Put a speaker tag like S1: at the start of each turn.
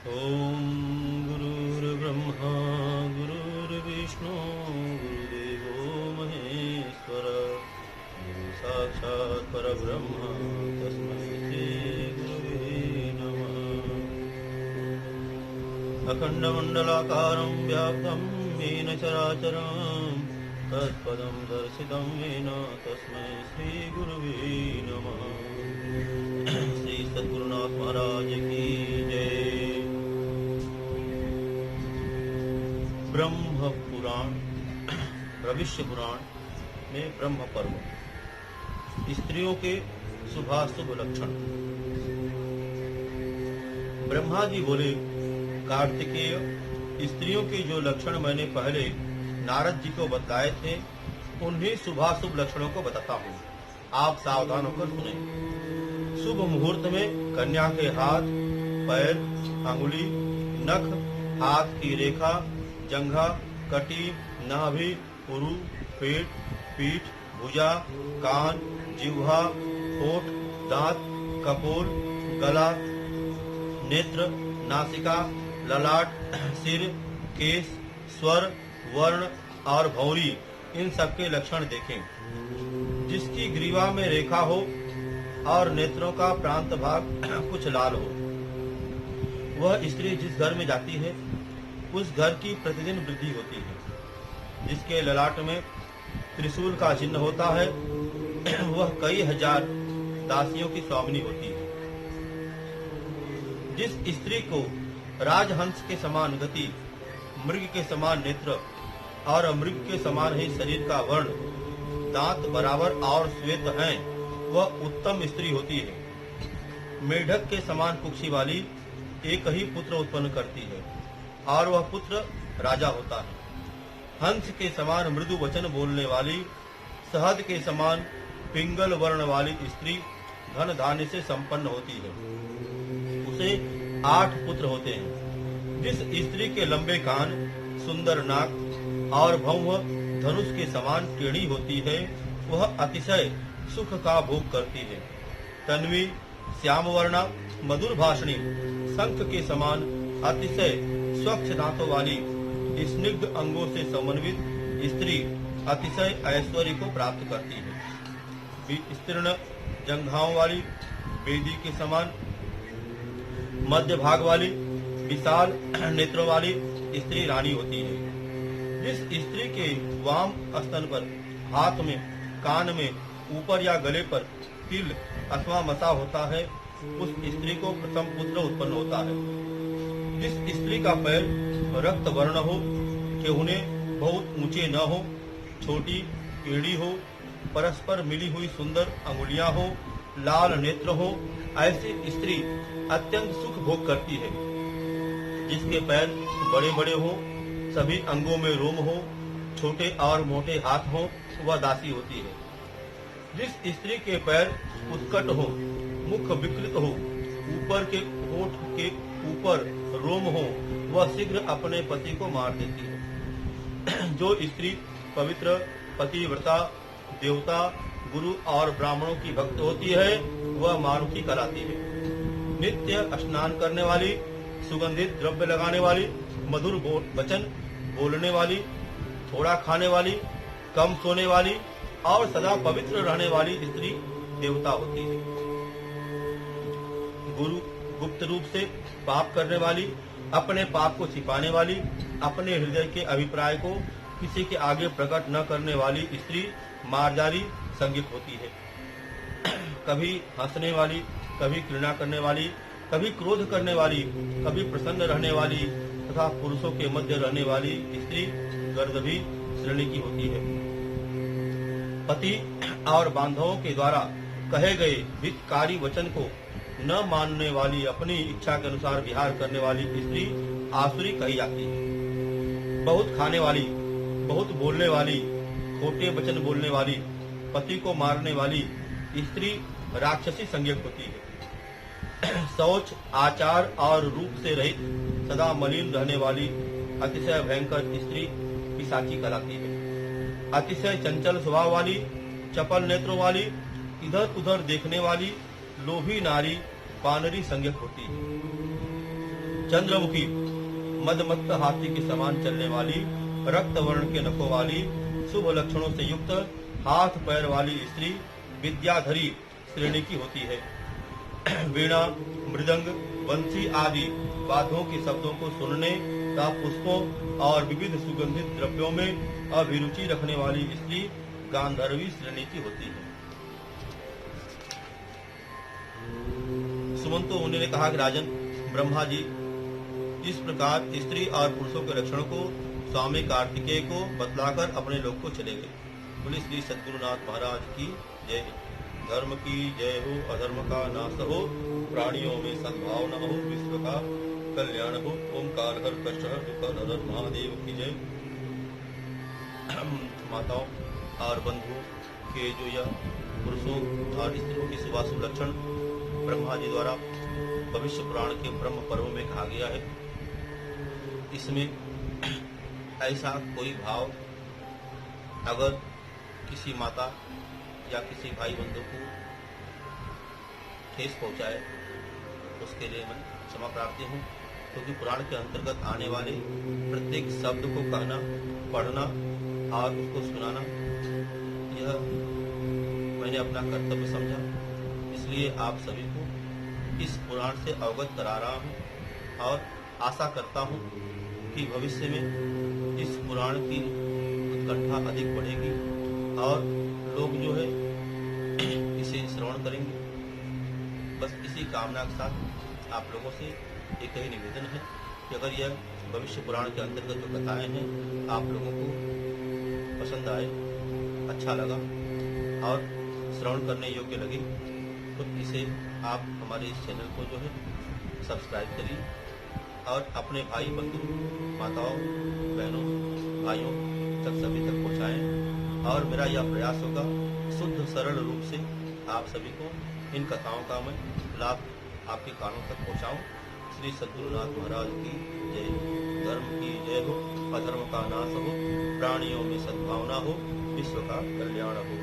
S1: ओम गुरुर्ब्रह्मा गुरुर्विष्णु गुरुदेवो महेश्वर गुरु साक्षात् परब्रह्म तस्मै श्री गुरुवे नमः। अखंडमंडलाकारं व्याप्तं येन चराचरं तत्पदं दर्शितं येन तस्मै श्री गुरुवे नमः। श्री सद्गुरुनाथ महाराज की जय। ब्रह्म पुराण भविष्य पुराण में ब्रह्म पर्व स्त्रियों के शुभाशुभ लक्षण। ब्रह्मा जी बोले, कार्तिकेय, स्त्रियों के जो लक्षण मैंने पहले नारद जी को बतलाए थे उन्हीं शुभाशुभ लक्षणों को बताता हूँ, आप सावधान होकर सुने। शुभ मुहूर्त में कन्या के हाथ, पैर, अंगुली, नख, हाथ की रेखा, जंघा, कटी, नाभि, उरु, पेट, पीठ, भुजा, कान, जिह्वा, होठ, दांत, कपोल, गला, नेत्र, नासिका, ललाट, सिर, केश, स्वर, वर्ण और भौरी, इन सबके लक्षण देखें। जिसकी ग्रीवा में रेखा हो और नेत्रों का प्रांत भाग कुछ लाल हो, वह स्त्री जिस घर में जाती है उस घर की प्रतिदिन वृद्धि होती है। जिसके ललाट में त्रिशूल का चिन्ह होता है वह कई हजार दासियों की स्वामिनी होती है। जिस स्त्री को राजहंस के समान गति, मृग के समान नेत्र और मृग के समान ही शरीर का वर्ण, दांत बराबर और श्वेत हैं, वह उत्तम स्त्री होती है। मेढक के समान कुक्षी वाली एक ही पुत्र उत्पन्न करती है और वह पुत्र राजा होता है। हंस के समान मृदु वचन बोलने वाली, शहद के समान पिंगल वर्ण वाली स्त्री धन धान्य से संपन्न होती है। उसे 8 पुत्र होते हैं। जिस स्त्री के लंबे कान, सुंदर नाक और भौह धनुष के समान टेढ़ी होती है, वह अतिशय सुख का भोग करती है। तन्वी, श्यामवर्णा, मधुर भाषणी, शंख के समान अतिशय स्वच्छ दांतों वाली, स्निग्ध अंगों से समन्वित स्त्री अतिशय ऐश्वर्य को प्राप्त करती है। विस्तीर्ण जंघाओं वाली, वेदी के समान मध्य भाग वाली, विशाल नेत्रों वाली स्त्री रानी होती है। जिस स्त्री के वाम स्तन पर, हाथ में, कान में, ऊपर या गले पर तिल अथवा मसा होता है, उस स्त्री को प्रथम पुत्र उत्पन्न होता है। जिस स्त्री का पैर रक्त वर्ण हो, ठेहुने बहुत ऊंचे न हो, छोटी टेढ़ी हो, परस्पर मिली हुई सुंदर अंगुलियां हो, लाल नेत्र हो, ऐसी स्त्री अत्यंत सुख भोग करती है। जिसके पैर बड़े बड़े हो, सभी अंगों में रोम हो, छोटे और मोटे हाथ हो, वह दासी होती है। जिस स्त्री के पैर उत्कट हो, मुख विकृत हो, ऊपर के होठ के ऊपर रोम हो, वह शीघ्र अपने पति को मार देती है। जो स्त्री पवित्र, पतिव्रता, देवता, गुरु और ब्राह्मणों की भक्त होती है, वह मारुति कहलाती है। नित्य स्नान करने वाली, सुगंधित द्रव्य लगाने वाली, मधुर वचन बोलने वाली, थोड़ा खाने वाली, कम सोने वाली और सदा पवित्र रहने वाली स्त्री देवता होती है। गुरु गुप्त रूप से पाप करने वाली, अपने पाप को छिपाने वाली, अपने हृदय के अभिप्राय को किसी के आगे प्रकट न करने वाली स्त्री मार्जारी संज्ञक होती है। कभी हंसने वाली, कभी घृणा करने वाली, कभी क्रोध करने वाली, कभी प्रसन्न रहने वाली तथा पुरुषों के मध्य रहने वाली स्त्री गर्दभी श्रेणी की होती है। पति और बांधवों के द्वारा कहे गए हितकारी वचन को न मानने वाली, अपनी इच्छा के अनुसार विहार करने वाली स्त्री आसुरी कही जाती है। बहुत खाने वाली, बहुत बोलने वाली, खोटे वचन बोलने वाली, पति को मारने वाली स्त्री राक्षसी संज्ञक होती है। शौच, आचार और रूप से रहित सदा मलिन रहने वाली अतिशय भयंकर स्त्री पिशाची कहलाती है। अतिशय चंचल स्वभाव वाली, चपल नेत्रों वाली, इधर उधर देखने वाली, लोभी नारी वानरी संज्ञक होती है। चंद्रमुखी, मदमत्त हाथी के समान चलने वाली, रक्त वर्ण के नखों वाली, शुभ लक्षणों से युक्त हाथ पैर वाली स्त्री विद्याधरी श्रेणी की होती है। वीणा, मृदंग, बंसी आदि वाद्यों के शब्दों को सुनने तथा पुष्पों और विविध सुगंधित द्रव्यों में अभिरुचि रखने वाली स्त्री गांधर्वी श्रेणी की होती है। सुमंतो मुनि ने कहा कि राजन, ब्रह्मा जी इस प्रकार स्त्री और पुरुषों के लक्षण को स्वामी कार्तिकेय को बतलाकर अपने लोक को चले गए। बोले श्री सद्गुरुनाथ महाराज की जय। धर्म की जय हो, अधर्म का नाश हो, प्राणियों में सद्भावना हो, विश्व का कल्याण हो। ओमकार हर कष्ट हर दुख हर महादेव की जय। माताओं और बंधुओं के जो यह पुरुषों और स्त्रियों के शुभाशुभ लक्षण ब्रह्मा जी द्वारा भविष्य पुराण के ब्रह्म पर्व में कहा गया है, इसमें ऐसा कोई भाव अगर किसी माता या किसी भाई बंधु को ठेस पहुंचाए उसके लिए मैं क्षमा प्रार्थी हूँ, क्योंकि पुराण के अंतर्गत आने वाले प्रत्येक शब्द को कहना, पढ़ना और उसको सुनाना यह मैंने अपना कर्तव्य समझा। इसलिए आप सभी को इस पुराण से अवगत करा रहा हूँ और आशा करता हूँ कि भविष्य में इस पुराण की उत्कंठा अधिक बढ़ेगी और लोग जो है इसे श्रवण करेंगे। बस इसी कामना के साथ आप लोगों से एक ही निवेदन है कि अगर यह भविष्य पुराण के अंतर्गत जो कथाएं हैं आप लोगों को पसंद आए, अच्छा लगा और श्रवण करने योग्य लगी, तो इसे आप हमारे इस चैनल को जो है सब्सक्राइब करिए और अपने भाई बंधु माताओं बहनों भाइयों तक सभी तक पहुँचाएँ। और मेरा यह प्रयास होगा शुद्ध सरल रूप से आप सभी को इन कथाओं का मैं लाभ आपके कानों तक पहुँचाऊँ। श्री सद्गुरुनाथ महाराज की जय। धर्म की जय हो, अधर्म का नाश हो, प्राणियों में सद्भावना हो, विश्व का कल्याण हो।